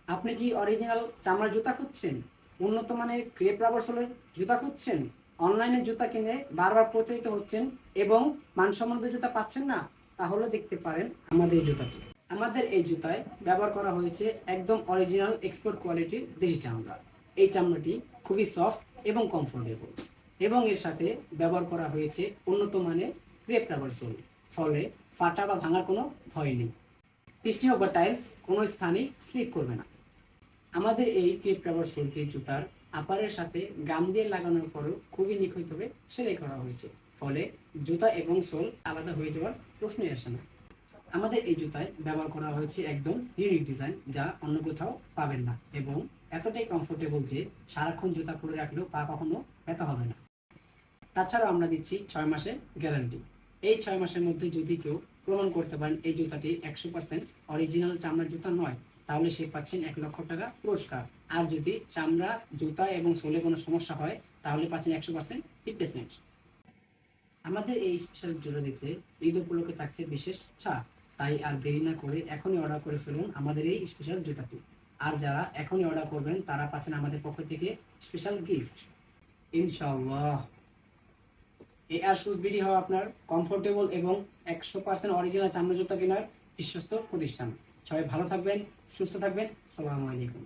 আপনি কি অরিজিনাল চামড়ার জুতা খুঁজছেন? উন্নত মানের ক্রেপ রাবার সোলের জুতা খুঁজছেন? অনলাইনে জুতা কিনে বারবার প্রতারিত হচ্ছেন এবং মানসম্মত জুতা পাচ্ছেন না? তাহলে দেখতে পারেন আমাদের এই জুতাটি। আমাদের এই জুতায় ব্যবহার করা হয়েছে একদম অরিজিনাল এক্সপোর্ট কোয়ালিটির দেশি চামড়া। এই চামড়াটি খুবই সফট এবং কমফোর্টেবল এবং এর সাথে ব্যবহার করা হয়েছে উন্নত মানের ক্রেপ রাবার সোল। ফলে ফাটা বা ভাঙার কোনো ভয় নেই। বৃষ্টি হোক বা টাইলস কোনো স্থানেই স্লিপ করবে না। আমাদের এই ক্লিপ রাবার সোলটি জুতার আপারের সাথে গাম দিয়ে লাগানোর পরও খুবই নিখুঁতভাবে সেলাই করা হয়েছে। ফলে জুতা এবং সোল আলাদা হয়ে যাওয়ার প্রশ্নই আসে না। আমাদের এই জুতায় ব্যবহার করা হয়েছে একদম ইউনিক ডিজাইন, যা অন্য কোথাও পাবেন না এবং এতটাই কমফোর্টেবল যে সারাক্ষণ জুতা পরে রাখলেও পা কখনো ব্যথা হবে না। তাছাড়াও আমরা দিচ্ছি 6 মাসের গ্যারান্টি। এই 6 মাসের মধ্যে যদি কেউ প্রমাণ করতে পারেন এই জুতাটি 100% অরিজিনাল চামড়ার জুতা নয়, তাহলে সে পাচ্ছেন 1,00,000 টাকা পুরস্কার। আর যদি চামড়া, জুতা এবং সোলে কোনো সমস্যা হয়, তাহলে পাচ্ছেন 100% রিপ্লেসমেন্ট। আমাদের এই স্পেশাল জুতা দিতে ঈদ উপলক্ষে থাকছে বিশেষ ছাড়। তাই আর দেরি না করে এখনই অর্ডার করে ফেলুন আমাদের এই স্পেশাল জুতাটি। আর যারা এখনই অর্ডার করবেন তারা পাচ্ছেন আমাদের পক্ষ থেকে স্পেশাল গিফট ইনশাআল্লাহ। এই এয়ার শুজ বিডি হওয়া আপনার কমফোর্টেবল এবং 100% অরিজিনাল চামড়া জুতা কেনার বিশ্বস্ত প্রতিষ্ঠান। সবাই ভালো থাকবেন, সুস্থ থাকবেন। আসসালামু আলাইকুম।